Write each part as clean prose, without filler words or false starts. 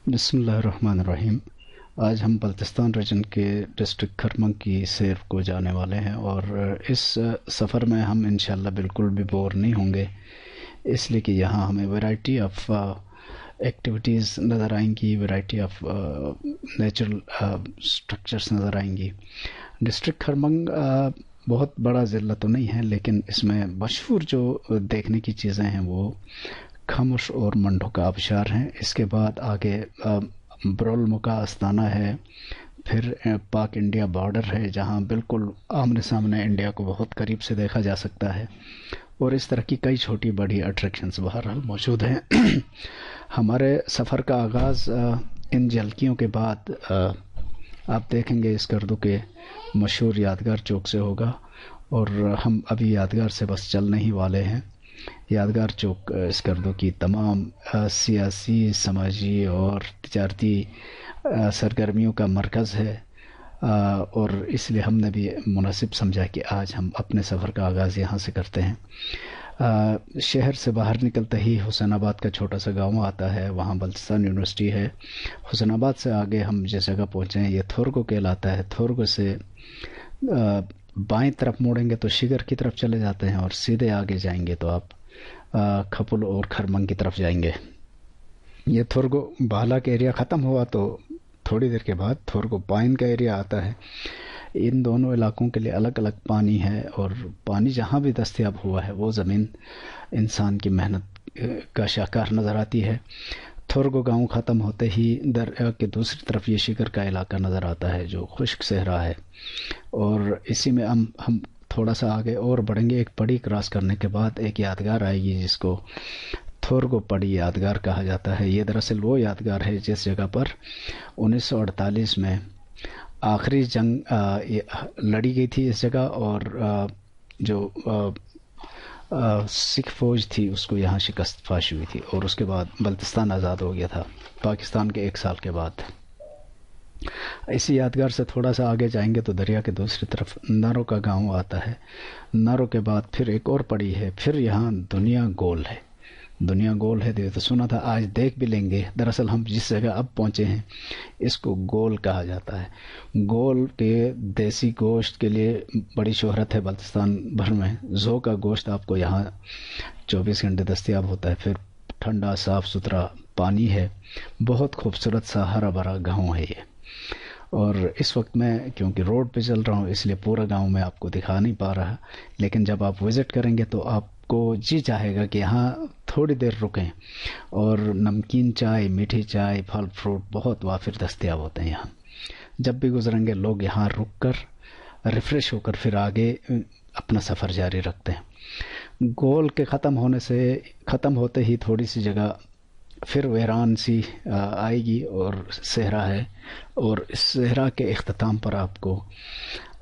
بسم اللہ الرحمن الرحیم۔ آج ہم بلتستان ریجن کے ڈسٹرکٹ کھرمنگ کی سیر کو جانے والے ہیں، اور اس سفر میں ہم انشاءاللہ بالکل بھی بور نہیں ہوں گے، اس لیے کہ یہاں ہمیں ویرائٹی آف ایکٹیویٹیز نظر آئیں گی، ویرائٹی آف نیچرل اسٹرکچرس نظر آئیں گی۔ ڈسٹرکٹ کھرمنگ بہت بڑا ضلع تو نہیں ہے، لیکن اس میں مشہور جو دیکھنے کی چیزیں ہیں وہ خاموش اور منڈو کا آبشار ہیں۔ اس کے بعد آگے برولمکا استانہ ہے، پھر پاک انڈیا بارڈر ہے جہاں بالکل آمنے سامنے انڈیا کو بہت قریب سے دیکھا جا سکتا ہے، اور اس طرح کی کئی چھوٹی بڑی اٹریکشنز بہرحال موجود ہیں۔ ہمارے سفر کا آغاز ان جھلکیوں کے بعد آپ دیکھیں گے اسکردو کے مشہور یادگار چوک سے ہوگا، اور ہم ابھی یادگار سے بس چلنے ہی والے ہیں۔ یادگار چوک اسکردو کی تمام سیاسی، سماجی اور تجارتی سرگرمیوں کا مرکز ہے، اور اس لیے ہم نے بھی مناسب سمجھا کہ آج ہم اپنے سفر کا آغاز یہاں سے کرتے ہیں۔ شہر سے باہر نکلتے ہی حسین آباد کا چھوٹا سا گاؤں آتا ہے، وہاں بلتستان یونیورسٹی ہے۔ حسین آباد سے آگے ہم جس جگہ پہنچے ہیں یہ تھورگو کہلاتا ہے۔ تھورگو سے بائیں طرف موڑیں گے تو شگر کی طرف چلے جاتے ہیں، اور سیدھے آگے جائیں گے تو آپ کھپل اور کھرمنگ کی طرف جائیں گے۔ یہ تھورگو بالا کا ایریا ختم ہوا تو تھوڑی دیر کے بعد تھورگو پائن کا ایریا آتا ہے۔ ان دونوں علاقوں کے لیے الگ الگ پانی ہے، اور پانی جہاں بھی دستیاب ہوا ہے وہ زمین انسان کی محنت کا شاہکار نظر آتی ہے۔ تھورگو گاؤں ختم ہوتے ہی دریا کے دوسری طرف یہ شگر کا علاقہ نظر آتا ہے جو خشک صحرا ہے، اور اسی میں ہم تھوڑا سا آگے اور بڑھیں گے۔ ایک پڑی کراس کرنے کے بعد ایک یادگار آئے گی جس کو تھورگو پڑی یادگار کہا جاتا ہے۔ یہ دراصل وہ یادگار ہے جس جگہ پر 1948 میں آخری جنگ لڑی گئی تھی اس جگہ، اور جو سکھ فوج تھی اس کو یہاں شکست فاش ہوئی تھی، اور اس کے بعد بلتستان آزاد ہو گیا تھا پاکستان کے 1 سال کے بعد۔ اسی یادگار سے تھوڑا سا آگے جائیں گے تو دریا کے دوسری طرف نارو کا گاؤں آتا ہے۔ نارو کے بعد پھر ایک اور پڑی ہے، پھر یہاں دنیا گول ہے۔ دنیا گول ہے تو سنا تھا، آج دیکھ بھی لیں گے۔ دراصل ہم جس جگہ اب پہنچے ہیں اس کو گول کہا جاتا ہے۔ گول کے دیسی گوشت کے لیے بڑی شہرت ہے بلتستان بھر میں۔ زو کا گوشت آپ کو یہاں 24 گھنٹے دستیاب ہوتا ہے، پھر ٹھنڈا صاف ستھرا پانی ہے، بہت خوبصورت سا ہرا بھرا گاؤں ہے یہ۔ اور اس وقت میں کیونکہ روڈ پہ چل رہا ہوں اس لیے پورا گاؤں میں آپ کو دکھا نہیں پا رہا، لیکن جب آپ وزٹ کریں گے تو آپ کو جی چاہے گا کہ یہاں تھوڑی دیر رکیں، اور نمکین چائے، میٹھی چائے، پھل فروٹ بہت وافر دستیاب ہوتے ہیں یہاں۔ جب بھی گزریں گے لوگ یہاں رک کر ریفریش ہو کر پھر آگے اپنا سفر جاری رکھتے ہیں۔ گول کے ختم ہوتے ہی تھوڑی سی جگہ پھر ویران سی آئے گی اور صحرا ہے، اور اس صحرا کے اختتام پر آپ کو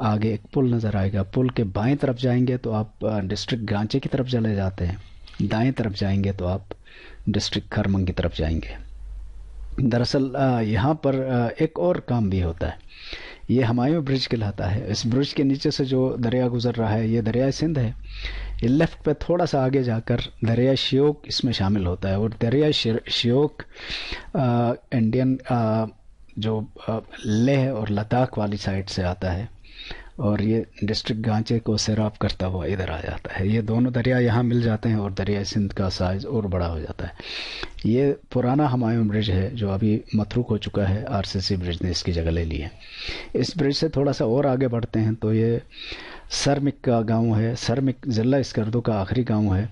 آگے ایک پل نظر آئے گا۔ پل کے بائیں طرف جائیں گے تو آپ ڈسٹرکٹ گانچے کی طرف چلے جاتے ہیں، دائیں طرف جائیں گے تو آپ ڈسٹرکٹ کھرمنگ کی طرف جائیں گے۔ دراصل یہاں پر ایک اور کام بھی ہوتا ہے، یہ ہمایوں برج کہلاتا ہے۔ اس برج کے نیچے سے جو دریا گزر رہا ہے یہ دریائے سندھ ہے۔ یہ لیفٹ پہ تھوڑا سا آگے جا کر دریائے شیوک اس میں شامل ہوتا ہے، اور دریائے شیوک انڈین جو لیہ اور لداخ والی سائڈ سے آتا ہے، اور یہ ڈسٹرکٹ گانچے کو سیراب کرتا ہوا ادھر آ جاتا ہے۔ یہ دونوں دریا یہاں مل جاتے ہیں اور دریائے سندھ کا سائز اور بڑا ہو جاتا ہے۔ یہ پرانا ہمایوں برج ہے جو ابھی متروک ہو چکا ہے، RCC برج نے اس کی جگہ لے لی ہے۔ اس برج سے تھوڑا سا اور آگے بڑھتے ہیں تو یہ سرمک کا گاؤں ہے۔ سرمک ضلع اسکردو کا آخری گاؤں ہے،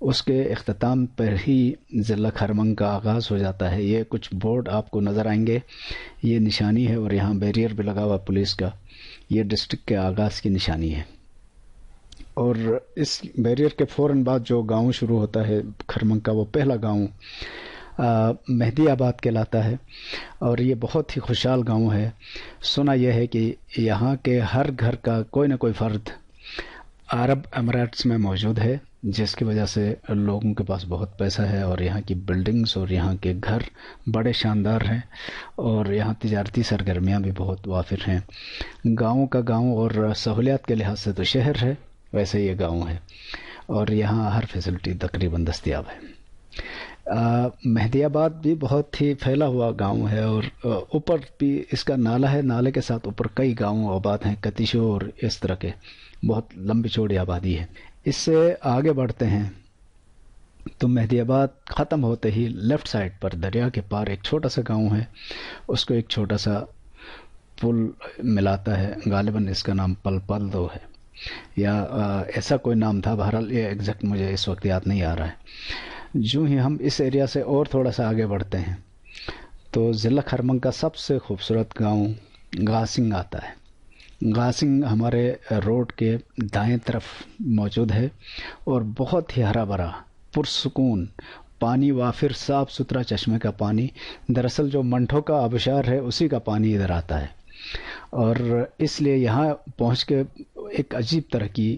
اس کے اختتام پر ہی ضلع کھرمنگ کا آغاز ہو جاتا ہے۔ یہ کچھ بورڈ آپ کو نظر آئیں گے، یہ نشانی ہے، اور یہاں بیریئر بھی لگا ہوا پولیس کا، یہ ڈسٹرکٹ کے آغاز کی نشانی ہے۔ اور اس بیریئر کے فوراً بعد جو گاؤں شروع ہوتا ہے کھرمنگ کا، وہ پہلا گاؤں مہدی آباد کہلاتا ہے، اور یہ بہت ہی خوشحال گاؤں ہے۔ سنا یہ ہے کہ یہاں کے ہر گھر کا کوئی نہ کوئی فرد عرب اماراتس میں موجود ہے، جس کی وجہ سے لوگوں کے پاس بہت پیسہ ہے، اور یہاں کی بلڈنگز اور یہاں کے گھر بڑے شاندار ہیں، اور یہاں تجارتی سرگرمیاں بھی بہت وافر ہیں۔ گاؤں کا گاؤں، اور سہولیات کے لحاظ سے تو شہر ہے ویسے یہ گاؤں ہے، اور یہاں ہر فیسلٹی تقریباً دستیاب ہے۔ مہدی آباد بھی بہت ہی پھیلا ہوا گاؤں ہے، اور اوپر بھی اس کا نالہ ہے، نالے کے ساتھ اوپر کئی گاؤں آباد ہیں، کتیشو اور اس طرح کے بہت لمبی چوڑی آبادی ہے۔ اس سے آگے بڑھتے ہیں تو مہدی آباد ختم ہوتے ہی لیفٹ سائڈ پر دریا کے پار ایک چھوٹا سا گاؤں ہے، اس کو ایک چھوٹا سا پل ملاتا ہے، غالباً اس کا نام پل پل دو ہے یا ایسا کوئی نام تھا، بہرحال یہ ایگزیکٹ مجھے اس وقت یاد نہیں آ رہا ہے۔ جو ہی ہم اس ایریا سے اور تھوڑا سا آگے بڑھتے ہیں تو ضلع خرمنگ کا سب سے خوبصورت گاؤں گاسنگ آتا ہے۔ گاسنگ ہمارے روڈ کے دائیں طرف موجود ہے اور بہت ہی ہرا بھرا پرسکون پانی، وافر صاف ستھرا چشمے کا پانی، دراصل جو منٹھوں کا آبشار ہے اسی کا پانی ادھر آتا ہے، اور اس لیے یہاں پہنچ کے ایک عجیب طرح کی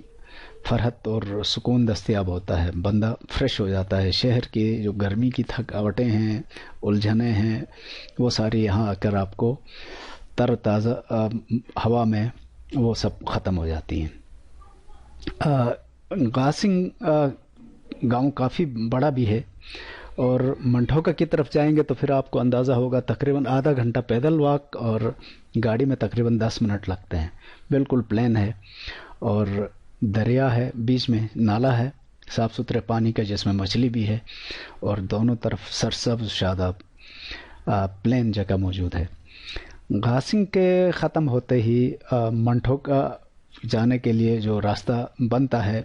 فرحت اور سکون دستیاب ہوتا ہے، بندہ فریش ہو جاتا ہے۔ شہر کی جو گرمی کی تھکاوٹیں ہیں، الجھنیں ہیں، وہ ساری یہاں آ کر آپ کو تر تازہ ہوا میں وہ سب ختم ہو جاتی ہیں۔ گاسنگ گاؤں کافی بڑا بھی ہے، اور منٹھوکا کی طرف جائیں گے تو پھر آپ کو اندازہ ہوگا تقریباً آدھا گھنٹہ پیدل واک، اور گاڑی میں تقریباً 10 منٹ لگتے ہیں۔ بالکل پلین ہے، اور دریا ہے، بیچ میں نالہ ہے صاف ستھرے پانی کا جس میں مچھلی بھی ہے، اور دونوں طرف سرسبز شاداب پلین جگہ موجود ہے۔ گھاسنگ کے ختم ہوتے ہی منٹھوکا جانے کے لیے جو راستہ بنتا ہے،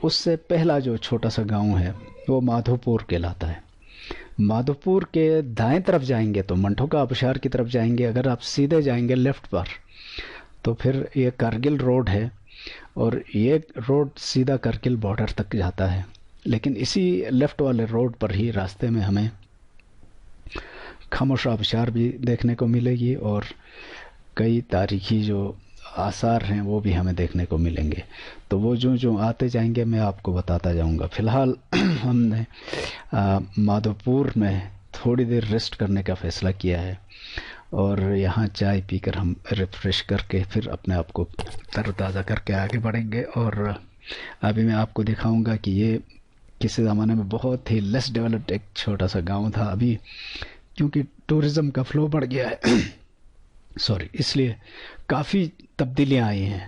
اس سے پہلا جو چھوٹا سا گاؤں ہے وہ مادھو پور کہلاتا ہے۔ مادھو پور کے دائیں طرف جائیں گے تو منٹھوکا آبشار کی طرف جائیں گے، اگر آپ سیدھے جائیں گے لیفٹ پر تو پھر یہ کارگل روڈ ہے، اور یہ روڈ سیدھا کارگل بارڈر تک جاتا ہے، لیکن اسی لیفٹ والے روڈ پر ہی راستے میں ہمیں خاموش آبشار بھی دیکھنے کو ملے گی، اور کئی تاریخی جو آثار ہیں وہ بھی ہمیں دیکھنے کو ملیں گے، تو وہ جو آتے جائیں گے میں آپ کو بتاتا جاؤں گا۔ فی الحال ہم نے مادھو پور میں تھوڑی دیر ریسٹ کرنے کا فیصلہ کیا ہے، اور یہاں چائے پی کر ہم ریفریش کر کے پھر اپنے آپ کو تر و تازہ کر کے آگے بڑھیں گے۔ اور ابھی میں آپ کو دکھاؤں گا کہ یہ کسی زمانے میں بہت ہی لیس ڈیولپڈ ایک چھوٹا سا گاؤں تھا، ابھی کیونکہ ٹورزم کا فلو بڑھ گیا ہے اس لیے کافی تبدیلیاں آئی ہیں۔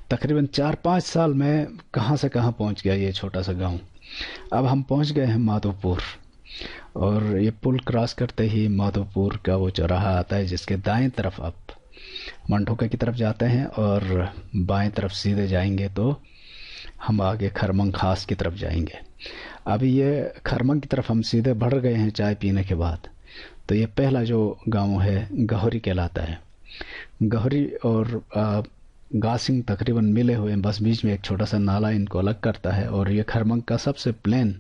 تقریباً 4-5 سال میں کہاں سے کہاں پہنچ گیا یہ چھوٹا سا گاؤں۔ اب ہم پہنچ گئے ہیں مادھو پور، اور یہ پل کراس کرتے ہی مادھو پور کا وہ چوراہا آتا ہے جس کے دائیں طرف آپ منٹھوکا کی طرف جاتے ہیں، اور بائیں طرف سیدھے جائیں گے تو ہم آگے خرمنگ خاص کی طرف جائیں گے۔ ابھی یہ خرمنگ کی طرف ہم سیدھے بڑھ گئے ہیں چائے پینے کے بعد، تو یہ پہلا جو گاؤں ہے گہوری کہلاتا ہے۔ گہوری اور گاسنگ تقریباً ملے ہوئے ہیں، بس بیچ میں ایک چھوٹا سا نالا ان کو الگ کرتا ہے، اور یہ خرمنگ کا سب سے پلین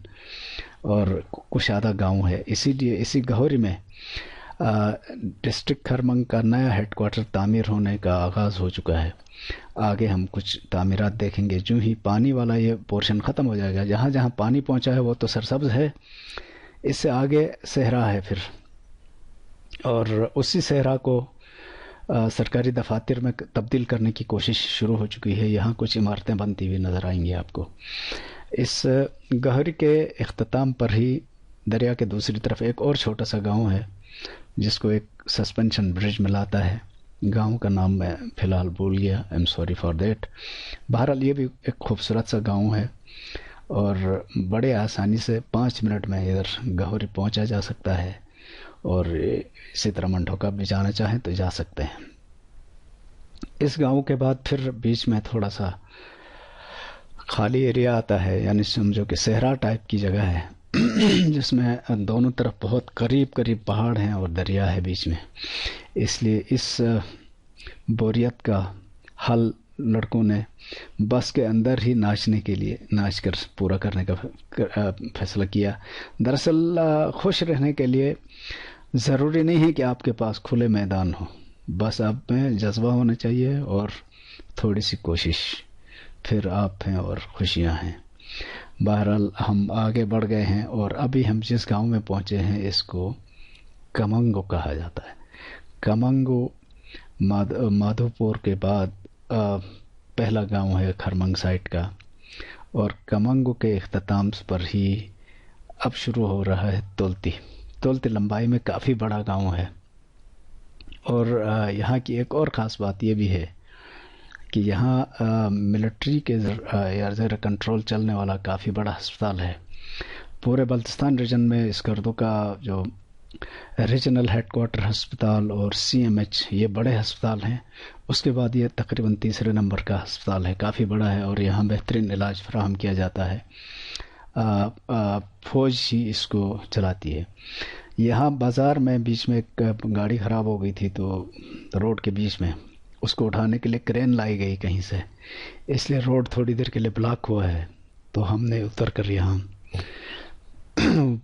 اور کشادہ گاؤں ہے۔ اسی لیے اسی گہوری میں ڈسٹرکٹ خرمنگ کا نیا ہیڈ کوارٹر تعمیر ہونے کا آغاز ہو چکا ہے۔ آگے ہم کچھ تعمیرات دیکھیں گے، جو ہی پانی والا یہ پورشن ختم ہو جائے گا، جہاں جہاں پانی پہنچا ہے وہ تو سرسبز ہے، اس سے آگے صحرا ہے پھر، اور اسی صحرا کو سرکاری دفاتر میں تبدیل کرنے کی کوشش شروع ہو چکی ہے۔ یہاں کچھ عمارتیں بنتی ہوئی نظر آئیں گی آپ کو۔ اس گہوری کے اختتام پر ہی دریا کے دوسری طرف ایک اور چھوٹا سا گاؤں ہے جس کو ایک سسپینشن برج ملاتا ہے۔ گاؤں کا نام میں فی الحال بھول گیا، ایم سوری فار دیٹ۔ بہرحال یہ بھی ایک خوبصورت سا گاؤں ہے، اور بڑے آسانی سے 5 منٹ میں ادھر گہوری پہنچا جا سکتا ہے، اور اسی طرح منٹھوکا بھی جانا چاہیں تو جا سکتے ہیں۔ اس گاؤں کے بعد پھر بیچ میں تھوڑا سا خالی ایریا آتا ہے، یعنی سمجھو کہ صحرا ٹائپ کی جگہ ہے جس میں دونوں طرف بہت قریب قریب پہاڑ ہیں اور دریا ہے بیچ میں۔ اس لیے اس بوریت کا حل لڑکوں نے بس کے اندر ہی ناچ کر پورا کرنے کا فیصلہ کیا۔ دراصل خوش رہنے کے لیے ضروری نہیں ہے کہ آپ کے پاس کھلے میدان ہو، بس آپ میں جذبہ ہونا چاہیے اور تھوڑی سی کوشش، پھر آپ ہیں اور خوشیاں ہیں۔ بہرحال ہم آگے بڑھ گئے ہیں، اور ابھی ہم جس گاؤں میں پہنچے ہیں اس کو کمنگو کہا جاتا ہے۔ کمنگو مادھو پور کے بعد پہلا گاؤں ہے خرمنگ سائٹ کا، اور کمنگو کے اختتام پر ہی اب شروع ہو رہا ہے تولتی لمبائی میں کافی بڑا گاؤں ہے، اور یہاں کی ایک اور خاص بات یہ بھی ہے کہ یہاں ملٹری کے زیر کنٹرول چلنے والا کافی بڑا ہسپتال ہے۔ پورے بلتستان ریجن میں اسکردو کا جو ریجنل ہیڈ کوارٹر ہسپتال اور سی ایم ایچ یہ بڑے ہسپتال ہیں، اس کے بعد یہ تقریباً تیسرے نمبر کا ہسپتال ہے، کافی بڑا ہے، اور یہاں بہترین علاج فراہم کیا جاتا ہے۔ فوج ہی اس کو چلاتی ہے۔ یہاں بازار میں بیچ میں ایک گاڑی خراب ہو گئی تھی، تو روڈ کے بیچ میں اس کو اٹھانے کے لیے کرین لائی گئی کہیں سے، اس لیے روڈ تھوڑی دیر کے لیے بلاک ہوا ہے، تو ہم نے اتر کر یہاں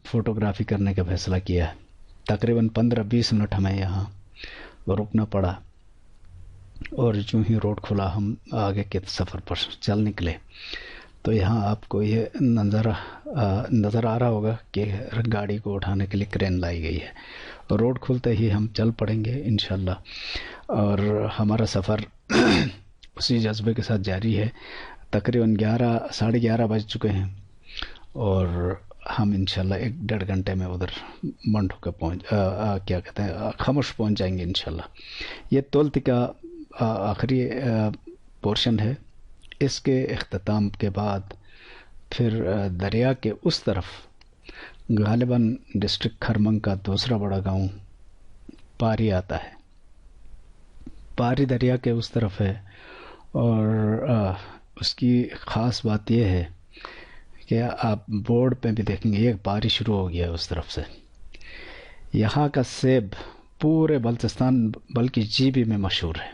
فوٹوگرافی کرنے کا فیصلہ کیا ہے۔ تقریباً 15-20 منٹ ہمیں یہاں رکنا پڑا، اور جو ہی روڈ کھلا ہم آگے کے سفر پر چل نکلے۔ تو یہاں آپ کو یہ نظر آ رہا ہوگا کہ گاڑی کو اٹھانے کے لیے کرین لائی گئی ہے۔ روڈ کھلتے ہی ہم چل پڑیں گے انشاءاللہ، اور ہمارا سفر اسی جذبے کے ساتھ جاری ہے۔ تقریباً 11-11:30 بج چکے ہیں، اور ہم انشاءاللہ 1-1.5 گھنٹے میں ادھر منڈو کا خاموش پہنچ جائیں گے انشاءاللہ۔ یہ تولتی کا آخری پورشن ہے۔ اس کے اختتام کے بعد پھر دریا کے اس طرف غالباً ڈسٹرکٹ کھرمنگ کا دوسرا بڑا گاؤں پاری آتا ہے۔ پاری دریا کے اس طرف ہے، اور اس کی خاص بات یہ ہے کہ آپ بورڈ پہ بھی دیکھیں گے یہ پاری شروع ہو گیا ہے اس طرف سے۔ یہاں کا سیب پورے بلتستان بلکہ جی بی میں مشہور ہے،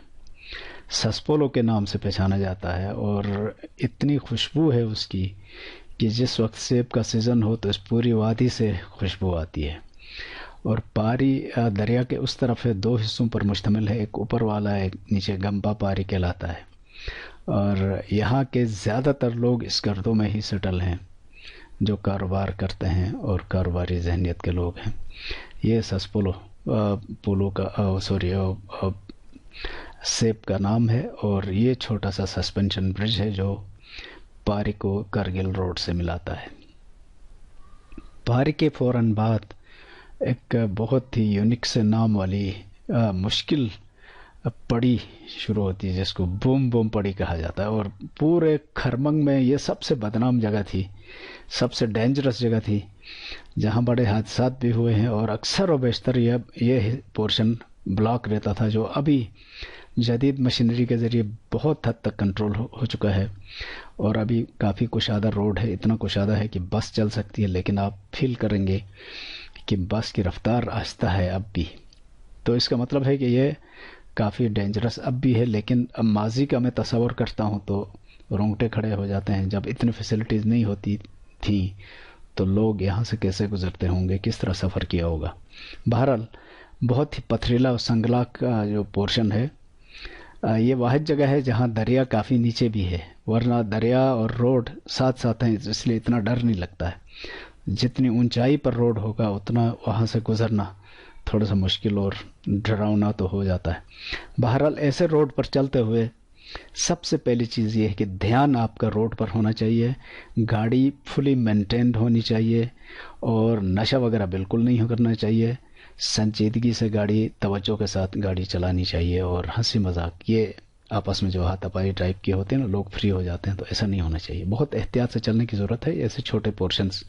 سسپولو کے نام سے پہچانا جاتا ہے، اور اتنی خوشبو ہے اس کی کہ جس وقت سیب کا سیزن ہو تو اس پوری وادی سے خوشبو آتی ہے۔ اور پاری دریا کے اس طرف ہے، 2 حصوں پر مشتمل ہے، ایک اوپر والا ہے، ایک نیچے گمبا پاری کہلاتا ہے، اور یہاں کے زیادہ تر لوگ اس گردوں میں ہی سیٹل ہیں جو کاروبار کرتے ہیں اور کاروباری ذہنیت کے لوگ ہیں۔ یہ سسپولو سیب کا نام ہے، اور یہ چھوٹا سا سسپینشن برج ہے جو پاری کو کرگل روڈ سے ملاتا ہے۔ پاری کے فوراً بعد ایک بہت ہی یونیک سے نام والی مشکل پڑی شروع ہوتی ہے، جس کو بوم بوم پڑی کہا جاتا ہے، اور پورے کھرمنگ میں یہ سب سے بدنام جگہ تھی، سب سے ڈینجرس جگہ تھی، جہاں بڑے حادثات بھی ہوئے ہیں، اور اکثر و بیشتر یہ پورشن بلاک رہتا تھا، جو ابھی جدید مشینری کے ذریعے بہت حد تک کنٹرول ہو چکا ہے، اور ابھی کافی کشادہ روڈ ہے، اتنا کشادہ ہے کہ بس چل سکتی ہے، لیکن آپ فیل کریں گے کہ بس کی رفتار آہستہ ہے اب بھی۔ تو اس کا مطلب ہے کہ یہ کافی ڈینجرس اب بھی ہے، لیکن اب ماضی کا میں تصور کرتا ہوں تو رونگٹے کھڑے ہو جاتے ہیں۔ جب اتنی فیسلٹیز نہیں ہوتی تھیں تو لوگ یہاں سے کیسے گزرتے ہوں گے، کس طرح سفر کیا ہوگا۔ بہرحال بہت ہی پتھریلا اور سنگلاق کا جو پورشن ہے، یہ واحد جگہ ہے جہاں دریا کافی نیچے بھی ہے، ورنہ دریا اور روڈ ساتھ ساتھ ہیں، اس لیے اتنا ڈر نہیں لگتا ہے۔ جتنی اونچائی پر روڈ ہوگا اتنا وہاں سے گزرنا تھوڑا سا مشکل اور ڈراؤنا تو ہو جاتا ہے۔ بہرحال ایسے روڈ پر چلتے ہوئے سب سے پہلی چیز یہ ہے کہ دھیان آپ کا روڈ پر ہونا چاہیے، گاڑی فلی مینٹینڈ ہونی چاہیے، اور نشہ وغیرہ بالکل نہیں کرنا چاہیے۔ سنجیدگی سے گاڑی، توجہ کے ساتھ گاڑی چلانی چاہیے، اور ہنسی مذاق، یہ آپس میں جو ہاتھ پائی ٹائپ کے ہوتے ہیں نا، لوگ فری ہو جاتے ہیں، تو ایسا نہیں ہونا چاہیے، بہت احتیاط سے چلنے کی ضرورت ہے، ایسے چھوٹے پورشنز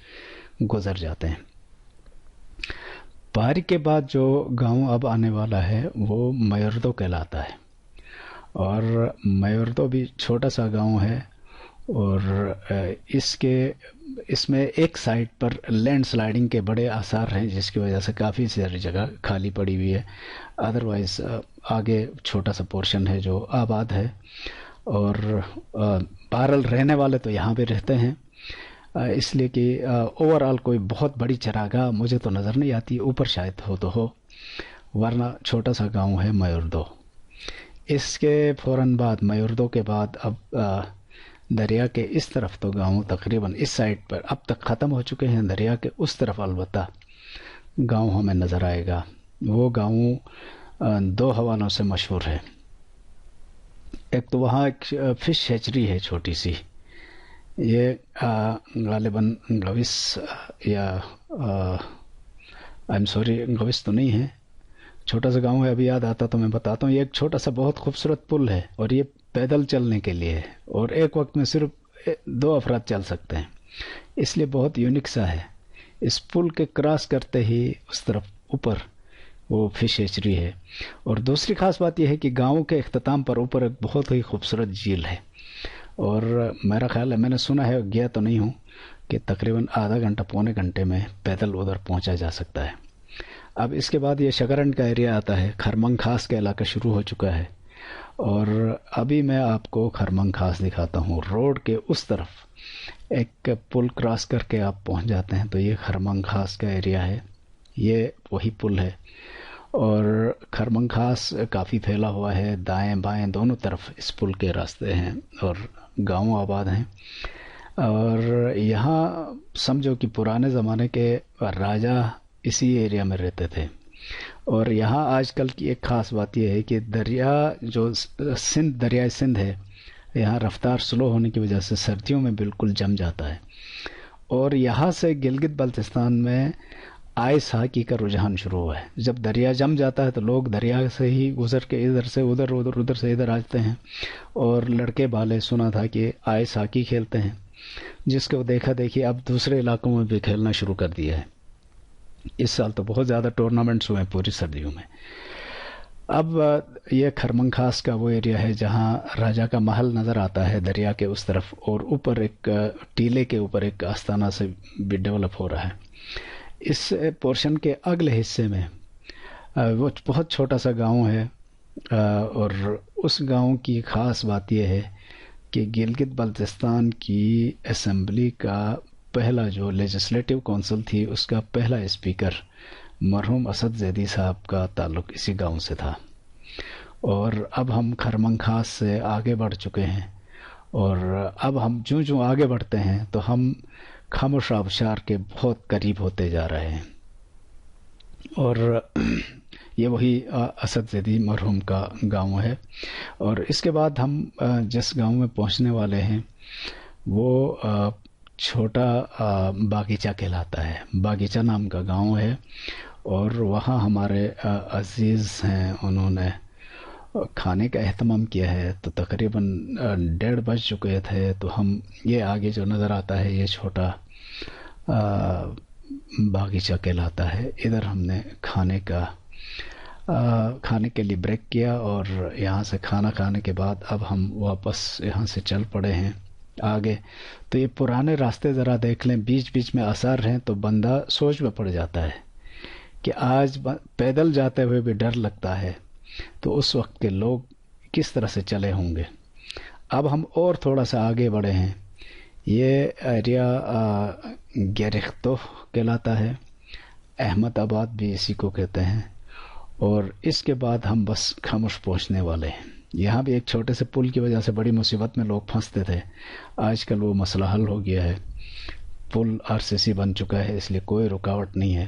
گزر جاتے ہیں۔ پاری کے بعد جو گاؤں اب آنے والا ہے وہ میوردو کہلاتا ہے، اور میوردو بھی چھوٹا سا گاؤں ہے، اور اس میں ایک سائڈ پر لینڈ سلائیڈنگ کے بڑے آثار ہیں، جس کی وجہ سے کافی ساری جگہ خالی پڑی ہوئی ہے۔ ادروائز آگے چھوٹا سا پورشن ہے جو آباد ہے، اور بہرحال رہنے والے تو یہاں پہ رہتے ہیں، اس لیے کہ اوورآل کوئی بہت بڑی چراگاہ مجھے تو نظر نہیں آتی، اوپر شاید ہو، ورنہ چھوٹا سا گاؤں ہے میوردو۔ اس کے فوراً بعد میوردو کے بعد اب دریا کے اس طرف تو گاؤں تقریباً اس سائڈ پر اب تک ختم ہو چکے ہیں، دریا کے اس طرف البتہ گاؤں ہمیں نظر آئے گا۔ وہ گاؤں 2 حوالوں سے مشہور ہے۔ ایک تو وہاں ایک فش ہیچری ہے چھوٹی سی، یہ غالباً گوس یا آئی ایم سوری گوس تو نہیں ہے، چھوٹا سا گاؤں ہے، ابھی یاد آتا تو میں بتاتا ہوں. یہ ایک چھوٹا سا بہت خوبصورت پل ہے، اور یہ پیدل چلنے کے لیے ہے، اور ایک وقت میں صرف 2 افراد چل سکتے ہیں، اس لیے بہت یونیک سا ہے. اس پل کے کراس کرتے ہی اس طرف اوپر وہ فش ہیچری ہے. اور دوسری خاص بات یہ ہے کہ گاؤں کے اختتام پر اوپر ایک بہت ہی خوبصورت جھیل ہے، اور میرا خیال ہے، میں نے سنا ہے، گیا تو نہیں ہوں، کہ تقریباً آدھا گھنٹہ پونے گھنٹے میں پیدل ادھر پہنچا جا سکتا ہے. اب اس کے بعد یہ شگرنڈ کا ایریا آتا ہے، خرمنگ خاص کا علاقہ شروع ہو چکا ہے. اور ابھی میں آپ کو خرمنگ خاص دکھاتا ہوں. روڈ کے اس طرف ایک پل کراس کر کے آپ پہنچ جاتے ہیں تو یہ خرمنگ خاص کا ایریا ہے، یہ وہی پل ہے. اور خرمنگ خاص کافی پھیلا ہوا ہے، دائیں بائیں دونوں طرف اس پل کے راستے ہیں اور گاؤں آباد ہیں. اور یہاں سمجھو کہ پرانے زمانے کے راجہ اسی ایریا میں رہتے تھے. اور یہاں آج کل کی ایک خاص بات یہ ہے کہ دریا جو دریائے سندھ ہے، یہاں رفتار سلو ہونے کی وجہ سے سردیوں میں بالکل جم جاتا ہے. اور یہاں سے گلگت بلتستان میں آئس ہاکی کا رجحان شروع ہوا ہے. جب دریا جم جاتا ہے تو لوگ دریا سے ہی گزر کے ادھر سے ادھر، ادھر سے ادھر آتے ہیں، اور لڑکے بالے سنا تھا کہ آئس ہاکی کھیلتے ہیں، جس کو دیکھا دیکھی اب دوسرے علاقوں میں بھی کھیلنا شروع کر دیا ہے. اس سال تو بہت زیادہ ٹورنامنٹس ہوئے ہیں پوری سردیوں میں. اب یہ خرمنگ خاص کا وہ ایریا ہے جہاں راجہ کا محل نظر آتا ہے دریا کے اس طرف، اور اوپر ایک ٹیلے کے اوپر ایک آستانہ سے بھی ڈیولپ ہو رہا ہے. اس پورشن کے اگلے حصے میں وہ بہت چھوٹا سا گاؤں ہے، اور اس گاؤں کی خاص بات یہ ہے کہ گلگت بلتستان کی اسمبلی کا پہلا جو لیجسلیٹو کونسل تھی، اس کا پہلا اسپیکر مرحوم اسد زیدی صاحب کا تعلق اسی گاؤں سے تھا. اور اب ہم خرمنگ خاص سے آگے بڑھ چکے ہیں، اور اب ہم جوں آگے بڑھتے ہیں تو ہم خاموش آبشار کے بہت قریب ہوتے جا رہے ہیں. اور یہ وہی اسد زیدی مرحوم کا گاؤں ہے. اور اس کے بعد ہم جس گاؤں میں پہنچنے والے ہیں وہ چھوٹا باغیچہ کہلاتا ہے. باغیچہ نام کا گاؤں ہے، اور وہاں ہمارے عزیز ہیں، انہوں نے کھانے کا اہتمام کیا ہے. تو تقریباً 1:30 بج چکے تھے، تو ہم یہ آگے جو نظر آتا ہے یہ چھوٹا باغیچہ کہلاتا ہے. ادھر ہم نے کھانے کے لیے بریک کیا، اور یہاں سے کھانا کھانے کے بعد اب ہم واپس یہاں سے چل پڑے ہیں آگے. تو یہ پرانے راستے ذرا دیکھ لیں، بیچ بیچ میں آثار ہیں تو بندہ سوچ میں پڑ جاتا ہے کہ آج پیدل جاتے ہوئے بھی ڈر لگتا ہے، تو اس وقت کے لوگ کس طرح سے چلے ہوں گے. اب ہم اور تھوڑا سا آگے بڑھے ہیں. یہ ایریا گیرختو کہلاتا ہے، احمد آباد بھی اسی کو کہتے ہیں. اور اس کے بعد ہم بس خاموش پہنچنے والے ہیں. یہاں بھی ایک چھوٹے سے پل کی وجہ سے بڑی مصیبت میں لوگ پھنستے تھے، آج کل وہ مسئلہ حل ہو گیا ہے. پل RCC بن چکا ہے، اس لیے کوئی رکاوٹ نہیں ہے.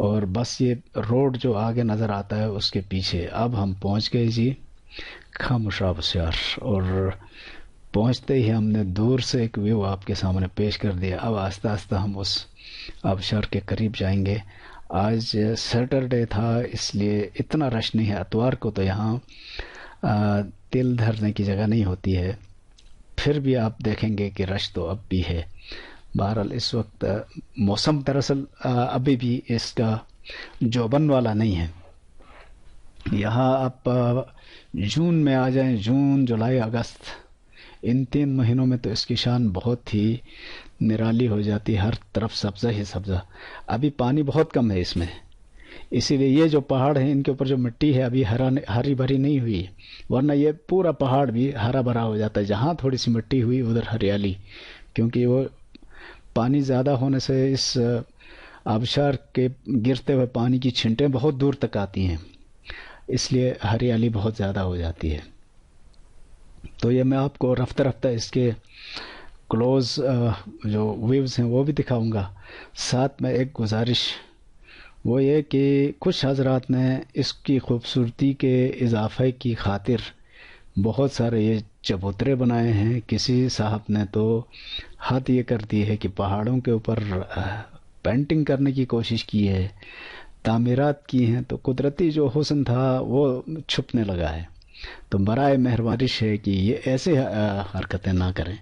اور بس یہ روڈ جو آگے نظر آتا ہے اس کے پیچھے اب ہم پہنچ گئے جی خاموش آبشار. اور پہنچتے ہی ہم نے دور سے ایک ویو آپ کے سامنے پیش کر دیا. اب آہستہ آہستہ ہم اس آبشار کے قریب جائیں گے. آج سیٹرڈے تھا اس لیے اتنا رش نہیں ہے. اتوار کو تو یہاں دل دھرنے کی جگہ نہیں ہوتی ہے، پھر بھی آپ دیکھیں گے کہ رش تو اب بھی ہے. بہرحال اس وقت موسم دراصل ابھی بھی اس کا جوبن والا نہیں ہے. یہاں آپ جون میں آ جائیں، جون جولائی اگست، ان 3 مہینوں میں تو اس کی شان بہت ہی نرالی ہو جاتی، ہر طرف سبزہ ہی سبزہ. ابھی پانی بہت کم ہے اس میں، اسی لیے یہ جو پہاڑ ہیں ان کے اوپر جو مٹی ہے ابھی ہری بھری نہیں ہوئی، ورنہ یہ پورا پہاڑ بھی ہرا بھرا ہو جاتا ہے. جہاں تھوڑی سی مٹی ہوئی ادھر ہریالی، کیونکہ وہ پانی زیادہ ہونے سے اس آبشار کے گرتے ہوئے پانی کی چھنٹیں بہت دور تک آتی ہیں، اس لیے ہریالی بہت زیادہ ہو جاتی ہے. تو یہ میں آپ کو رفتہ رفتہ اس کے کلوز جو ویوز ہیں وہ بھی دکھاؤں گا. ساتھ میں ایک گزارش وہ یہ کہ کچھ حضرات نے اس کی خوبصورتی کے اضافے کی خاطر بہت سارے یہ چبوترے بنائے ہیں. کسی صاحب نے تو حد یہ کر دی ہے کہ پہاڑوں کے اوپر پینٹنگ کرنے کی کوشش کی ہے، تعمیرات کی ہیں، تو قدرتی جو حسن تھا وہ چھپنے لگا ہے. تو برائے مہربانی ہے کہ یہ ایسے حرکتیں نہ کریں.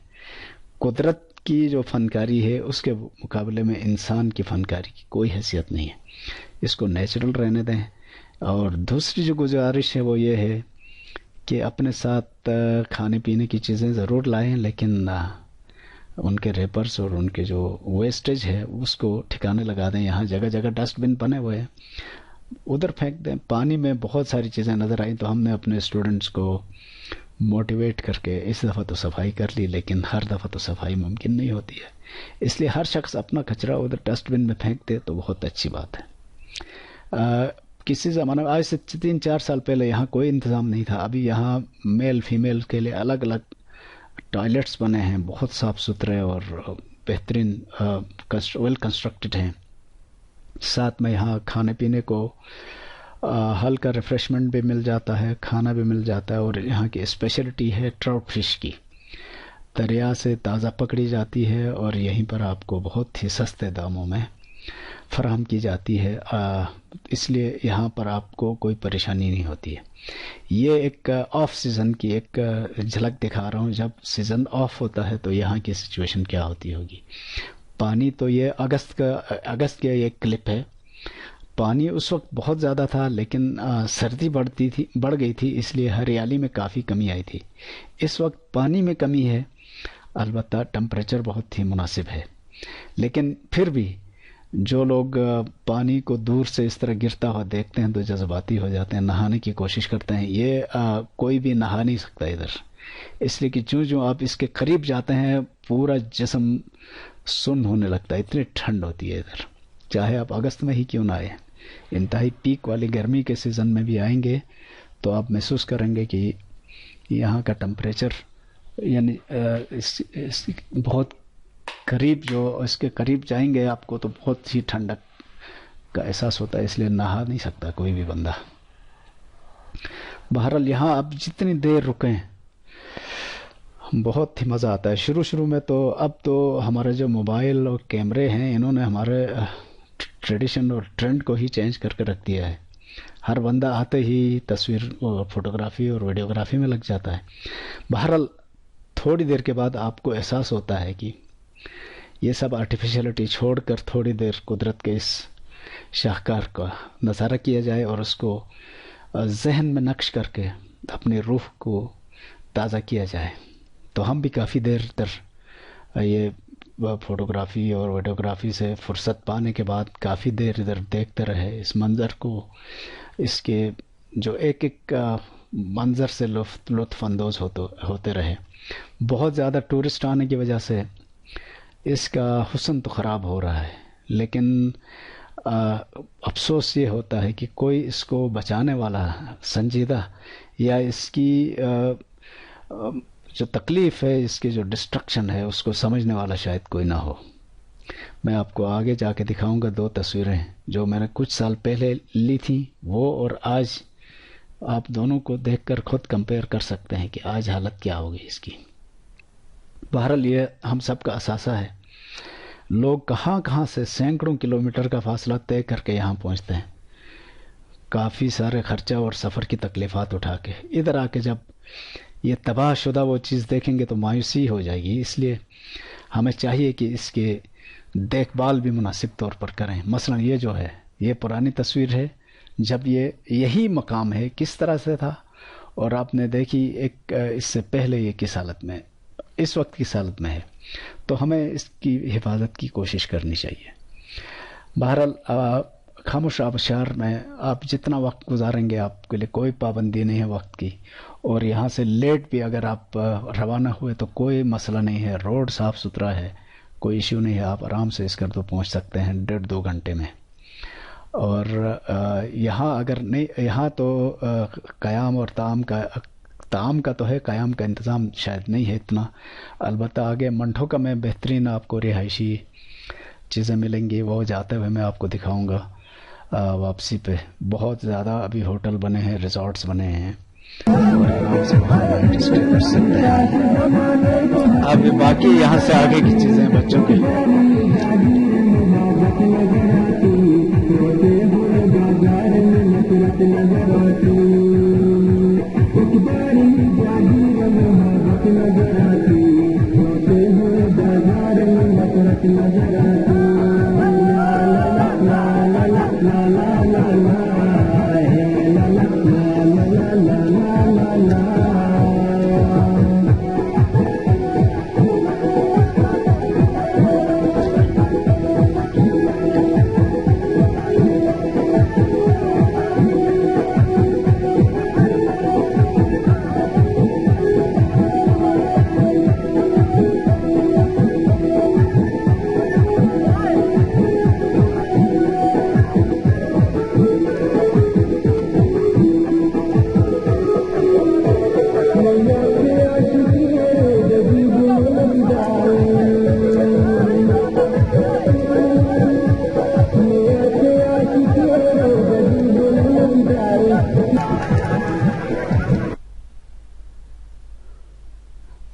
قدرت کی جو فنکاری ہے اس کے مقابلے میں انسان کی فنکاری کی کوئی حیثیت نہیں ہے. اس کو نیچرل رہنے دیں. اور دوسری جو گزارش ہے وہ یہ ہے کہ اپنے ساتھ کھانے پینے کی چیزیں ضرور لائیں، لیکن ان کے ریپرز اور ان کے جو ویسٹیج ہے اس کو ٹھکانے لگا دیں. یہاں جگہ جگہ ڈسٹ بن بنے ہوئے ہیں، ادھر پھینک دیں. پانی میں بہت ساری چیزیں نظر آئیں تو ہم نے اپنے اسٹوڈنٹس کو موٹیویٹ کر کے اس دفعہ تو صفائی کر لی، لیکن ہر دفعہ تو صفائی ممکن نہیں ہوتی ہے. اس لیے ہر شخص اپنا کچرا ادھر ڈسٹ بن میں پھینک دے تو بہت اچھی بات ہے. کسی زمانے میں آج سے 3-4 سال پہلے یہاں کوئی انتظام نہیں تھا. ابھی یہاں میل فیمیل کے لیے الگ الگ ٹوائلٹس بنے ہیں، بہت صاف ستھرے اور بہترین ویل کنسٹرکٹڈ ہیں. ساتھ میں یہاں کھانے پینے کو ہلکا ریفریشمنٹ بھی مل جاتا ہے، کھانا بھی مل جاتا ہے. اور یہاں کی اسپیشلٹی ہے ٹراؤٹ فش کی، دریا سے تازہ پکڑی جاتی ہے اور یہیں پر آپ کو بہت ہی سستے داموں میں فراہم کی جاتی ہے. اس لیے یہاں پر آپ کو کوئی پریشانی نہیں ہوتی ہے. یہ ایک آف سیزن کی ایک جھلک دکھا رہا ہوں. جب سیزن آف ہوتا ہے تو یہاں کی سچویشن کیا ہوتی ہوگی. پانی تو یہ اگست کا یہ کلپ ہے. پانی اس وقت بہت زیادہ تھا، لیکن سردی بڑھ گئی تھی، اس لیے ہریالی میں کافی کمی آئی تھی. اس وقت پانی میں کمی ہے، البتہ ٹمپریچر بہت ہی مناسب ہے. لیکن پھر بھی جو لوگ پانی کو دور سے اس طرح گرتا ہوا دیکھتے ہیں تو جذباتی ہو جاتے ہیں، نہانے کی کوشش کرتے ہیں. یہ کوئی بھی نہا نہیں سکتا ادھر، اس لیے کہ جو آپ اس کے قریب جاتے ہیں پورا جسم سن ہونے لگتا ہے. اتنی ٹھنڈ ہوتی ہے ادھر، چاہے آپ اگست میں ہی کیوں نہ آئے. انتہائی پیک والی گرمی کے سیزن میں بھی آئیں گے تو آپ محسوس کریں گے کہ یہاں کا ٹمپریچر یعنی بہت قریب، جو اس کے قریب جائیں گے آپ کو تو بہت ہی ٹھنڈک کا احساس ہوتا ہے. اس لیے نہا نہیں سکتا کوئی بھی بندہ. بہرحال یہاں آپ جتنی دیر رکیں بہت ہی مزہ آتا ہے. شروع میں تو اب تو ہمارے جو موبائل اور کیمرے ہیں انہوں نے ہمارے ٹریڈیشن اور ٹرینڈ کو ہی چینج کر کے رکھ دیا ہے. ہر بندہ آتے ہی تصویر اور فوٹوگرافی اور ویڈیوگرافی میں لگ جاتا ہے. بہرحال تھوڑی دیر کے بعد آپ کو احساس ہوتا ہے کہ یہ سب آرٹیفیشلٹی چھوڑ کر تھوڑی دیر قدرت کے اس شاہکار کا نظارہ کیا جائے اور اس کو ذہن میں نقش کر کے اپنی روح کو تازہ کیا جائے. تو ہم بھی کافی دیر تر یہ فوٹوگرافی اور ویڈیوگرافی سے فرصت پانے کے بعد کافی دیر ادھر دیکھتے رہے اس منظر کو. اس کے جو ایک منظر سے لطف اندوز ہوتے رہے. بہت زیادہ ٹورسٹ آنے کی وجہ سے اس کا حسن تو خراب ہو رہا ہے، لیکن افسوس یہ ہوتا ہے کہ کوئی اس کو بچانے والا سنجیدہ یا اس کی جو تکلیف ہے، اس کی جو ڈسٹرکشن ہے، اس کو سمجھنے والا شاید کوئی نہ ہو. میں آپ کو آگے جا کے دکھاؤں گا 2 تصویریں جو میں نے کچھ سال پہلے لی تھیں، وہ اور آج آپ دونوں کو دیکھ کر خود کمپیئر کر سکتے ہیں کہ آج حالت کیا ہوگی اس کی. بہرحال یہ ہم سب کا اثاثہ ہے. لوگ کہاں کہاں سے سینکڑوں کلومیٹر کا فاصلہ طے کر کے یہاں پہنچتے ہیں، کافی سارے خرچہ اور سفر کی تکلیفات اٹھا کے. ادھر آ کے جب یہ تباہ شدہ وہ چیز دیکھیں گے تو مایوسی ہو جائے گی. اس لیے ہمیں چاہیے کہ اس کے دیکھ بھال بھی مناسب طور پر کریں. مثلا یہ جو ہے یہ پرانی تصویر ہے جب یہی مقام ہے کس طرح سے تھا، اور آپ نے دیکھی ایک اس سے پہلے یہ کس حالت میں، اس وقت کس حالت میں ہے. تو ہمیں اس کی حفاظت کی کوشش کرنی چاہیے. بہرحال خاموش آبشار میں آپ جتنا وقت گزاریں گے آپ کے لیے کوئی پابندی نہیں ہے وقت کی. اور یہاں سے لیٹ بھی اگر آپ روانہ ہوئے تو کوئی مسئلہ نہیں ہے، روڈ صاف ستھرا ہے، کوئی ایشو نہیں ہے. آپ آرام سے اس کر تو پہنچ سکتے ہیں 1.5-2 گھنٹے میں. اور یہاں اگر نہیں، یہاں تو قیام اور طعام کا تو ہے، قیام کا انتظام شاید نہیں ہے اتنا. البتہ آگے منٹھوکا میں بہترین آپ کو رہائشی چیزیں ملیں گی، وہ جاتے ہوئے میں آپ کو دکھاؤں گا. واپسی پہ بہت زیادہ ابھی ہوٹل بنے ہیں، ریزارٹس بنے ہیں. اور آرام سے وہاں نائٹ اسٹے کر سکتے ہیں. اب باقی یہاں سے آگے کی چیزیں بچوں کے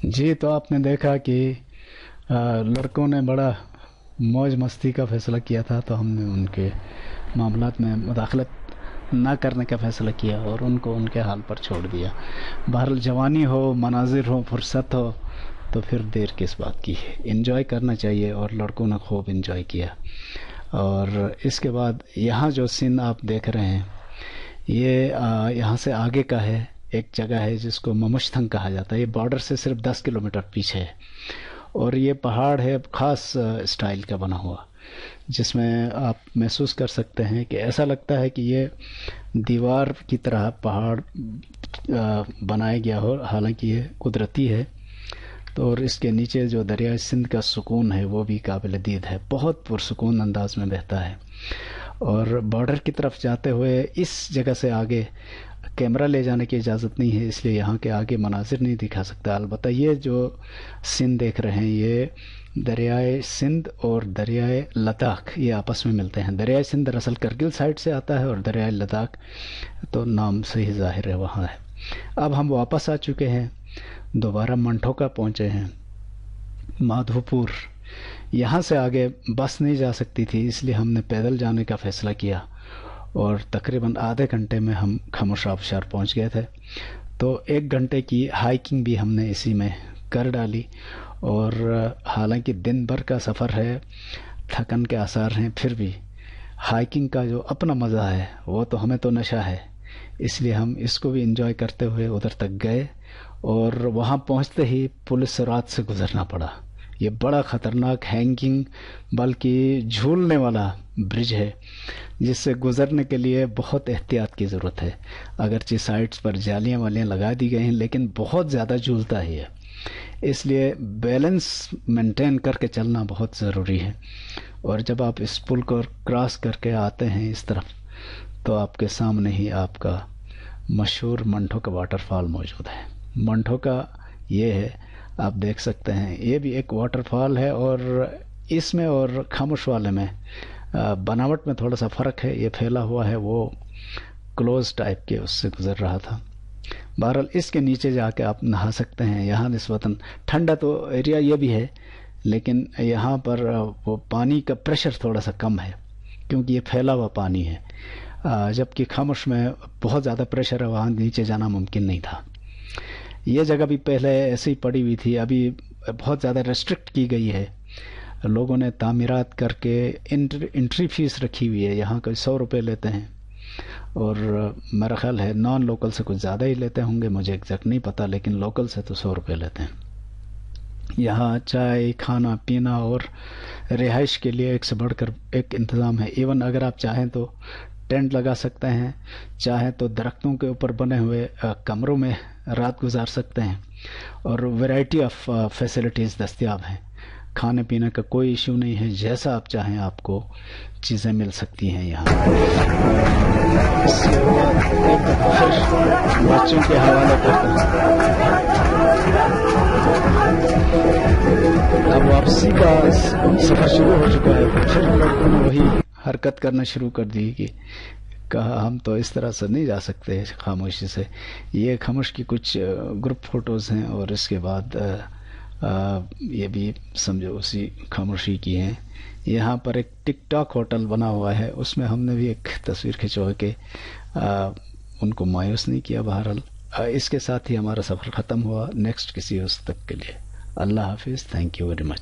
جی. تو آپ نے دیکھا کہ لڑکوں نے بڑا موج مستی کا فیصلہ کیا تھا، تو ہم نے ان کے معاملات میں مداخلت نہ کرنے کا فیصلہ کیا اور ان کو ان کے حال پر چھوڑ دیا. بہرحال جوانی ہو، مناظر ہو، فرصت ہو، تو پھر دیر کس بات کی. انجوائے کرنا چاہیے، اور لڑکوں نے خوب انجوائے کیا. اور اس کے بعد یہاں جو سین آپ دیکھ رہے ہیں، یہ یہاں سے آگے کا ہے. ایک جگہ ہے جس کو ممشتھنگ کہا جاتا ہے. یہ بارڈر سے صرف 10 کلومیٹر پیچھے ہے، اور یہ پہاڑ ہے خاص اسٹائل کا بنا ہوا، جس میں آپ محسوس کر سکتے ہیں کہ ایسا لگتا ہے کہ یہ دیوار کی طرح پہاڑ بنایا گیا ہو، حالانکہ یہ قدرتی ہے. تو اور اس کے نیچے جو دریائے سندھ کا سکون ہے وہ بھی قابل دید ہے، بہت پرسکون انداز میں بہتا ہے. اور بارڈر کی طرف جاتے ہوئے اس جگہ سے آگے کیمرہ لے جانے کی اجازت نہیں ہے، اس لیے یہاں کے آگے مناظر نہیں دکھا سکتا. البتہ یہ جو سندھ دیکھ رہے ہیں، یہ دریائے سندھ اور دریائے لداخ یہ آپس میں ملتے ہیں. دریائے سندھ دراصل کرگل سائڈ سے آتا ہے، اور دریائے لداخ تو نام سے ہی ظاہر ہے وہاں ہے. اب ہم واپس آ چکے ہیں، دوبارہ منٹھوکا پہنچے ہیں. مادھو پور، یہاں سے آگے بس نہیں جا سکتی تھی، اس لیے ہم نے پیدل جانے کا فیصلہ کیا، اور تقریباً آدھے گھنٹے میں ہم خاموش آبشار پہنچ گئے تھے. تو 1 گھنٹے کی ہائیکنگ بھی ہم نے اسی میں کر ڈالی. اور حالانکہ دن بھر کا سفر ہے، تھکن کے آثار ہیں، پھر بھی ہائیکنگ کا جو اپنا مزہ ہے وہ تو ہمیں تو نشہ ہے، اس لیے ہم اس کو بھی انجوائے کرتے ہوئے ادھر تک گئے. اور وہاں پہنچتے ہی پولیس سرات سے گزرنا پڑا. یہ بڑا خطرناک ہینگنگ بلکہ جھولنے والا برج ہے، جس سے گزرنے کے لیے بہت احتیاط کی ضرورت ہے. اگرچہ سائڈز پر جالیاں والیاں لگا دی گئی ہیں، لیکن بہت زیادہ جھولتا ہی ہے، اس لیے بیلنس مینٹین کر کے چلنا بہت ضروری ہے. اور جب آپ اس پل کو کراس کر کے آتے ہیں اس طرف، تو آپ کے سامنے ہی آپ کا مشہور منٹھوکا واٹر فال موجود ہے. منٹھوکا یہ ہے، آپ دیکھ سکتے ہیں، یہ بھی ایک واٹر فال ہے، اور اس میں اور خاموش والے میں بناوٹ میں تھوڑا سا فرق ہے. یہ پھیلا ہوا ہے، وہ کلوز ٹائپ کے اس سے گزر رہا تھا. بہرحال اس کے نیچے جا کے آپ نہا سکتے ہیں. یہاں نسبتاً ٹھنڈا تو ایریا یہ بھی ہے، لیکن یہاں پر وہ پانی کا پریشر تھوڑا سا کم ہے، کیونکہ یہ پھیلا ہوا پانی ہے. جبکہ خاموش میں بہت زیادہ پریشر ہے، وہاں نیچے جانا ممکن نہیں تھا. یہ جگہ بھی پہلے ایسے ہی پڑی ہوئی تھی، ابھی بہت زیادہ ریسٹرکٹ کی گئی ہے. لوگوں نے تعمیرات کر کے انٹری فیس رکھی ہوئی ہے. یہاں کوئی 100 روپے لیتے ہیں، اور میرا خیال ہے نان لوکل سے کچھ زیادہ ہی لیتے ہوں گے، مجھے ایگزیکٹ نہیں پتا، لیکن لوکل سے تو 100 روپے لیتے ہیں. یہاں چائے، کھانا پینا اور رہائش کے لیے ایک سے بڑھ کر ایک انتظام ہے. ایون اگر آپ چاہیں تو ٹینٹ لگا سکتے ہیں، چاہیں تو درختوں کے اوپر بنے ہوئے کمروں میں رات گزار سکتے ہیں، اور ویرائٹی آف فیسلٹیز دستیاب ہیں. کھانے پینے کا کوئی ایشو نہیں ہے، جیسا آپ چاہیں آپ کو چیزیں مل سکتی ہیں یہاں. بچوں کے حوالے کرتا ہوں. اب واپسی کا سفر شروع ہو چکا ہے، پھر لڑکوں نے وہی حرکت کرنا شروع کر دی کہ کہا ہم تو اس طرح سے نہیں جا سکتے خاموشی سے. یہ خاموش کی کچھ گروپ فوٹوز ہیں اور اس کے بعد یہ بھی سمجھو اسی خاموشی کی ہیں. یہاں پر ایک ٹک ٹاک ہوٹل بنا ہوا ہے, اس میں ہم نے بھی ایک تصویر کھنچوا کے ان کو مایوس نہیں کیا. بہرحال اس کے ساتھ ہی ہمارا سفر ختم ہوا. نیکسٹ کسی وقت تک کے لیے اللہ حافظ. Thank you very much.